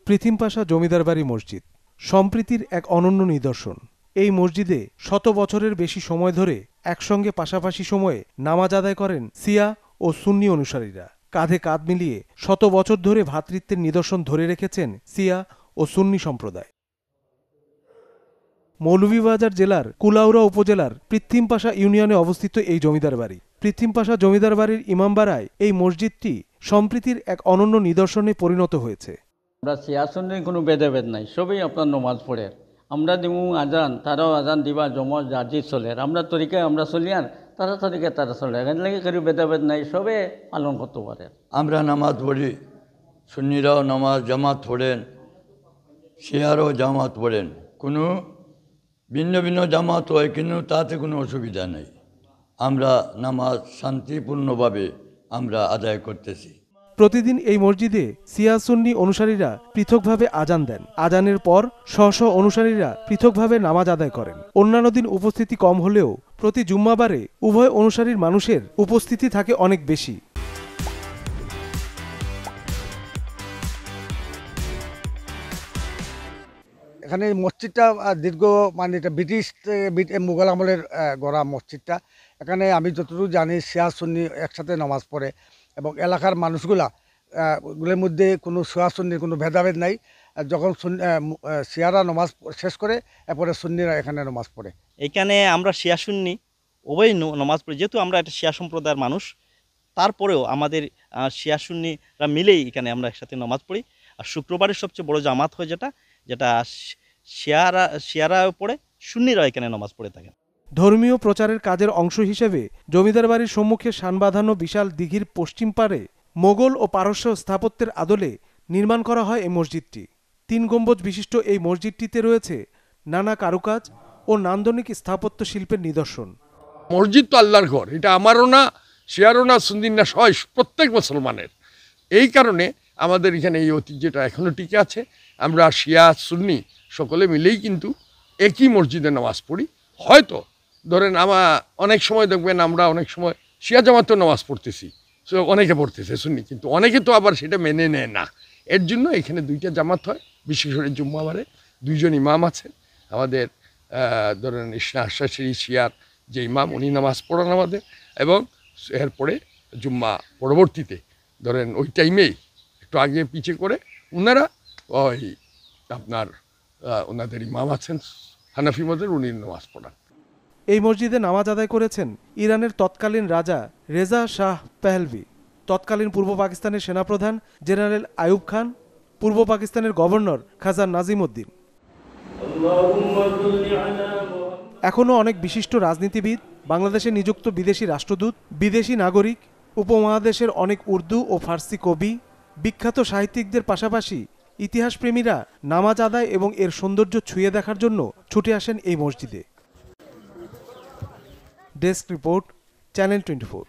পৃথিম পাশা জমিদার বাড়ি মসজিদ সম্প্রীতির এক অনন্য নিদর্শন। এই মসজিদে শত বছরের বেশি সময় ধরে একসঙ্গে পাশাপাশি সময়ে নামাজ আদায় করেন শিয়া ও সুন্নি অনুসারীরা। কাঁধে কাঁধ মিলিয়ে শত বছর ধরে ভ্রাতৃত্বের নিদর্শন ধরে রেখেছেন শিয়া ও সুন্নি সম্প্রদায়। মৌলভীবাজার জেলার কুলাউড়া উপজেলার পৃথিম পাশা ইউনিয়নে অবস্থিত এই জমিদার বাড়ি। পৃথিম পাশা জমিদার বাড়ির ইমামবাড়ায় এই মসজিদটি সম্প্রীতির এক অনন্য নিদর্শনে পরিণত হয়েছে। আমরা শিয়া সুন্নির কোনো ভেদাভেদ নাই, সবই আপনার নমাজ পড়ে। আমরা দিমু আজান, তারাও আজান দিবা জমজ জার্জি চলে। আমরা তরিকায় আমরা চলি আর তারা তরিকায় তারা চলে। এখান থেকে কোনো ভেদাভেদ নাই, সবে পালন করতে পারে। আমরা নামাজ পড়ি, সুন্নিরাও নামাজ জামাত পড়েন, শিয়ারও জামাত পড়েন। কোনো ভিন্ন ভিন্ন জামাত হয়, কিন্তু তাতে কোনো অসুবিধা নেই। আমরা নামাজ শান্তিপূর্ণভাবে আমরা আদায় করতেছি। প্রতিদিন এই মসজিদে শিয়া সুন্নি অনুসারীরা পৃথকভাবে আজান দেন। আজানের পর স্ব স্ব অনুসারীরা পৃথকভাবে নামাজ আদায় করেন। অন্যান্য দিন উপস্থিতি কম হলেও প্রতি জুম্মাবারে উভয় অনুসারীর মানুষের উপস্থিতি থাকে অনেক বেশি। এখানে মসজিদটা দীর্ঘ এটা ব্রিটিশ মুঘল আমলের গড়া মসজিদটা। এখানে আমি যতটুকু জানি শিয়া সুন্নি একসাথে নামাজ পড়ে এবং এলাকার মানুষগুলা গুলোর মধ্যে কোনো শিয়া সুন্নির কোনো ভেদাভেদ নাই। যখন শিয়ারা নামাজ শেষ করে এরপরে সুন্নিরা এখানে নামাজ পড়ে। এখানে আমরা শিয়া সুন্নি উভয় নামাজ পড়ি। যেহেতু আমরা একটা শিয়া সম্প্রদায়ের মানুষ, তারপরেও আমাদের শিয়া সুন্নিরা মিলেই এখানে আমরা একসাথে নামাজ পড়ি। আর শুক্রবারের সবচেয়ে বড় জামাত হয় যেটা শিয়ারা পড়ে, সুন্নিরা এখানে নামাজ পড়ে থাকেন। ধর্মীয় প্রচারের কাজের অংশ হিসেবে জমিদার বাড়ির সম্মুখে শান বাঁধানো বিশাল দিঘির পশ্চিম পারে মোগল ও পারস্য স্থাপত্যের আদলে নির্মাণ করা হয় এই মসজিদটি। 3 গম্বুজ বিশিষ্ট এই মসজিদটিতে রয়েছে নানা কারুকাজ ও নান্দনিক স্থাপত্য শিল্পের নিদর্শন। মসজিদ তো আল্লাহর ঘর, এটা আমারও না, শিয়ারও না, সুন্নির না, সবাই প্রত্যেক মুসলমানের। এই কারণে আমাদের এখানে এই ঐতিহ্যটা এখনও টিকে আছে। আমরা শিয়া সুন্নি সকলে মিলেই কিন্তু একই মসজিদে নামাজ পড়ি। হয়তো ধরেন অনেক সময় দেখবেন আমরা অনেক সময় শিয়া জামাতেও নামাজ পড়তেছি, অনেকে পড়তেছে সুন্নি, কিন্তু অনেকে তো আবার সেটা মেনে নেয় না। এর জন্য এখানে 2টা জামাত হয়। বিশেষ করে জুম্মাবারে 2জন ইমাম আছেন আমাদের। ধরেন ইসনা আশাশিরি শিয়ার যে ইমাম, উনি নামাজ পড়ান আমাদের, এবং এরপরে জুম্মা পরবর্তীতে ধরেন ওই টাইমেই একটু আগে পিছে করে ওনারা ওই আপনার ওনাদের ইমাম আছেন হানাফি মদের, উনি নামাজ পড়ান। এই মসজিদে নামাজ আদায় করেছেন ইরানের তৎকালীন রাজা রেজা শাহ পেহলভি, তৎকালীন পূর্ব পাকিস্তানের সেনাপ্রধান জেনারেল আইয়ুব খান, পূর্ব পাকিস্তানের গভর্নর খাজা নাজিম উদ্দিন। এখনও অনেক বিশিষ্ট রাজনীতিবিদ, বাংলাদেশে নিযুক্ত বিদেশি রাষ্ট্রদূত, বিদেশি নাগরিক, উপমহাদেশের অনেক উর্দু ও ফার্সি কবি, বিখ্যাত সাহিত্যিকদের পাশাপাশি ইতিহাসপ্রেমীরা নামাজ আদায় এবং এর সৌন্দর্য ছুঁয়ে দেখার জন্য ছুটে আসেন এই মসজিদে। Desk report, channel 24।